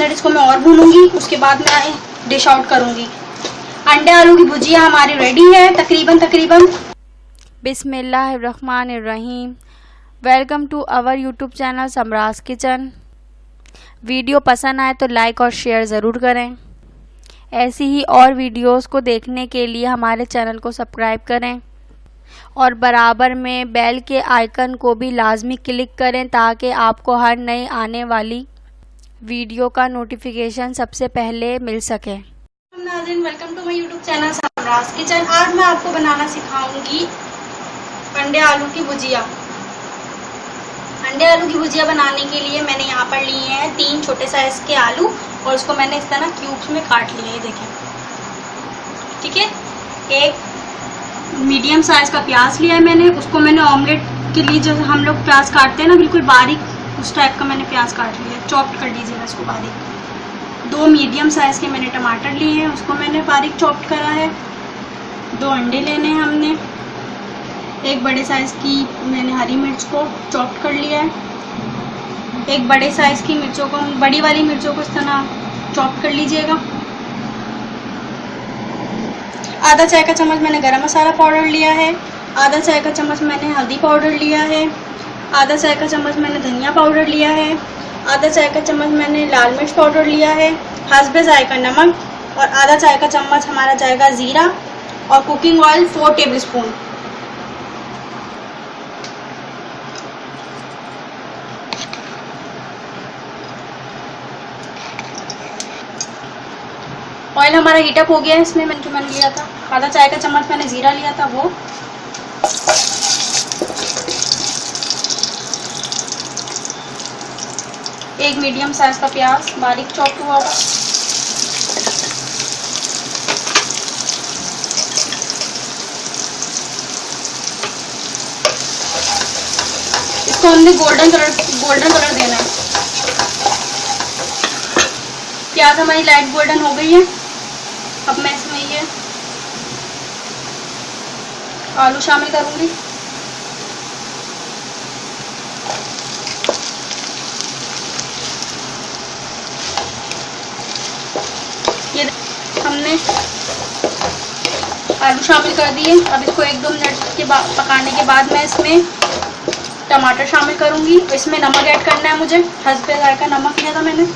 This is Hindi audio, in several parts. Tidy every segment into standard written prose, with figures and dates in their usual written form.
मिनट इसको मैं और भूनूंगी, उसके बाद मैं डिश आउट करूंगी। अंडे आलू की भुजिया हमारी रेडी है तकरीबन। बिस्मिल्लाहिर्रहमानिर्रहीम। Welcome to our YouTube channel Samraj kitchen. Video पसंद आए तो लाइक और शेयर ज़रूर करें। ऐसी ही और वीडियोस को देखने के लिए हमारे चैनल को सब्सक्राइब करें और बराबर में बेल के आइकन को भी लाजमी क्लिक करें ताकि आपको हर नई आने वाली वीडियो का नोटिफिकेशन सबसे पहले मिल सके। नाज़रीन, welcome to my YouTube channel Samraj kitchen. आज मैं आपको बनाना सिखाऊंगी अंडे आलू की भुजिया। अंडे आलू की भुजिया बनाने के लिए मैंने यहाँ पर लिए हैं 3 छोटे साइज के आलू और उसको मैंने इस तरह क्यूब्स में काट लिए हैं, देखें, ठीक है। एक मीडियम साइज का प्याज लिया है मैंने, उसको मैंने ऑमलेट के लिए जो हम लोग प्याज काटते हैं ना, बिल्कुल बारीक उस टाइप का मैंने प्याज काट लिया, चॉप्ड कर लीजिएगा इसको बारीक। 2 मीडियम साइज के मैंने टमाटर लिए हैं, उसको मैंने बारीक चॉप्ड करा है। 2 अंडे लेने हैं हमने। एक बड़े साइज की मैंने हरी मिर्च को चॉप्ड कर लिया है। एक बड़े साइज की मिर्चों को, बड़ी वाली मिर्चों को इस तरह चॉप्ड कर लीजिएगा। आधा चाय का चम्मच मैंने गरम मसाला पाउडर लिया है। आधा चाय का चम्मच मैंने हल्दी पाउडर लिया है। आधा चाय का चम्मच मैंने धनिया पाउडर लिया है। आधा चाय का चम्मच मैंने लाल मिर्च पाउडर लिया है। हस्बे जायका नमक और आधा चाय का चम्मच हमारा जाएगा ज़ीरा और कुकिंग ऑयल 4 टेबलस्पून। ऑयल हमारा हीटअप हो गया है। इसमें मैंने लिया था आधा चाय का चम्मच मैंने ज़ीरा लिया था, वो एक मीडियम साइज का प्याज बारीक चॉप हुआ हुआ, इसको हमने गोल्डन कलर देना है। प्याज हमारी लाइट गोल्डन हो गई है। अब मैं इसमें ये आलू शामिल करूंगी। ये हमने आलू शामिल कर दिए। अब इसको 1-2 मिनट के बाद पकाने के बाद मैं इसमें टमाटर शामिल करूंगी। इसमें नमक ऐड करना है मुझे, हस्बे जायका नमक लिया था मैंने।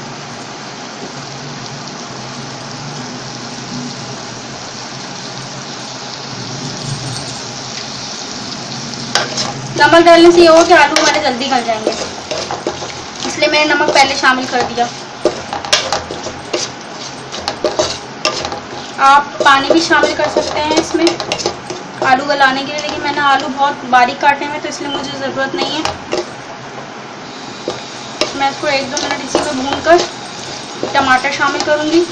नमक डालने से ये हो कि आलू हमारे जल्दी गल जाएंगे, इसलिए मैंने नमक पहले शामिल कर दिया। आप पानी भी शामिल कर सकते हैं इसमें आलू गलाने के लिए, लेकिन मैंने आलू बहुत बारीक काटे हैं तो इसलिए मुझे ज़रूरत नहीं है। मैं इसको 1-2 मिनट इसी में भूनकर टमाटर शामिल करूँगी।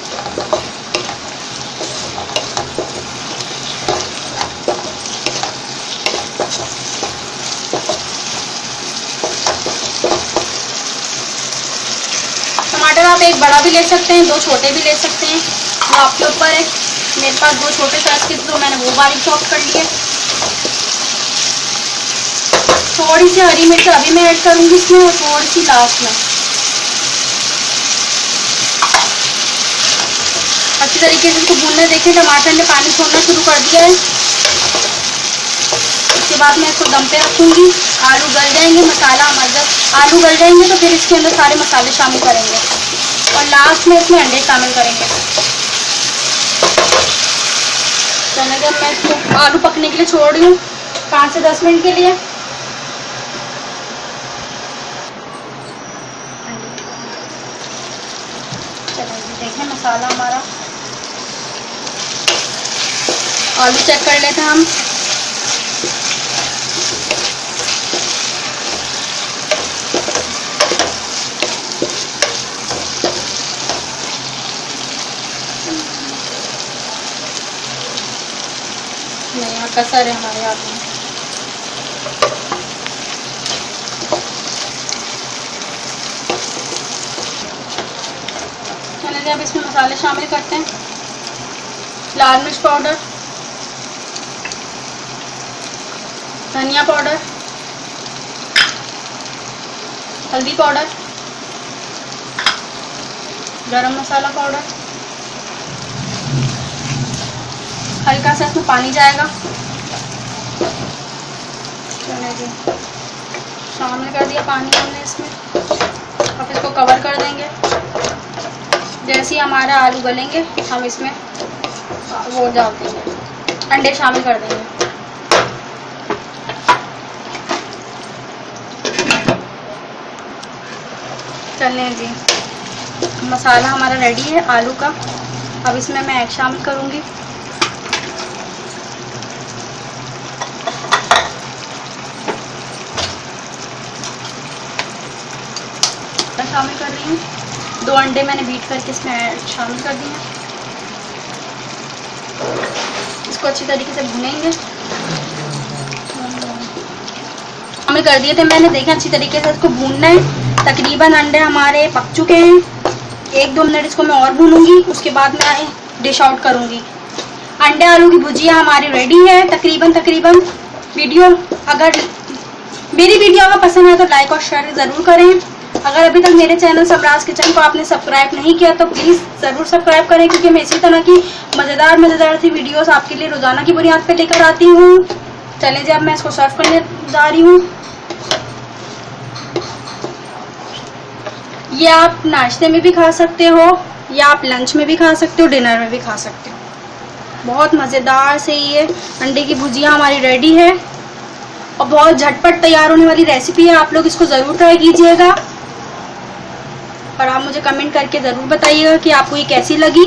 टमाटर आप एक बड़ा भी ले सकते हैं, 2 छोटे भी ले सकते हैं, वो आपके ऊपर है। मेरे पास 2 छोटे साइज के तो मैंने वो बारीक चॉप कर लिए। थोड़ी सी हरी मिर्च अभी मैं ऐड करूंगी इसमें और थोड़ी सी लास्ट में। अच्छी तरीके से इसको भूनने देखें, टमाटर ने पानी छोड़ना शुरू कर दिया है। इसके बाद मैं इसको दम पे रखूंगी। आलू गल जाएंगे, आलू गल जाएंगे तो फिर इसके अंदर सारे मसाले शामिल करेंगे और लास्ट में इसमें अंडे शामिल करेंगे। चलिए अब मैं इसको आलू पकने के लिए छोड़ रही हूँ 5 से 10 मिनट के लिए। चलिए देखें मसाला हमारा, आलू चेक कर लेते हैं हम। यहाँ कसर है हमारे हाथ में। चलिए अब इसमें मसाले शामिल करते हैं। लाल मिर्च पाउडर, धनिया पाउडर, हल्दी पाउडर, गरम मसाला पाउडर, हल्का सा इसमें पानी जाएगा। चलिए जी, शामिल कर दिया पानी हमने इसमें। अब इसको कवर कर देंगे। जैसे ही हमारा आलू गलेंगे हम इसमें वो डाल देंगे, अंडे शामिल कर देंगे। चलें जी, मसाला हमारा रेडी है आलू का। अब इसमें मैं एग शामिल करूँगी। शामिल कर रही हूँ। 2 अंडे मैंने बीट करके इसमें शामिल कर दिए। इसको अच्छी तरीके से भूनेंगे। शामिल कर दिए थे मैंने, देखें अच्छी तरीके से इसको भूनना है। तकरीबन अंडे हमारे पक चुके हैं। 1-2 मिनट इसको मैं और भूनूंगी, उसके बाद मैं डिश आउट करूँगी। अंडे आलू की भुजिया हमारी रेडी है तकरीबन। मेरी वीडियो अगर पसंद है तो लाइक और शेयर ज़रूर करें। अगर अभी तक मेरे चैनल समराज किचन को आपने सब्सक्राइब नहीं किया तो प्लीज़ ज़रूर सब्सक्राइब करें, क्योंकि मैं इसी तरह की मज़ेदार सी वीडियोस आपके लिए रोज़ाना की बुनियाद पे लेकर आती हूँ। चलें जी, अब मैं इसको सर्व करने जा रही हूँ। ये आप नाश्ते में भी खा सकते हो, या आप लंच में भी खा सकते हो, डिनर में भी खा सकते हो। बहुत मज़ेदार से ये अंडे की भुजिया हमारी रेडी है और बहुत झटपट तैयार होने वाली रेसिपी है। आप लोग इसको ज़रूर ट्राई कीजिएगा और आप मुझे कमेंट करके ज़रूर बताइएगा कि आपको ये कैसी लगी।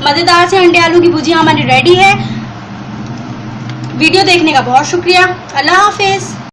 मज़ेदार से अंडे आलू की भुजिया हमारी रेडी है। वीडियो देखने का बहुत शुक्रिया। अल्लाह हाफिज़।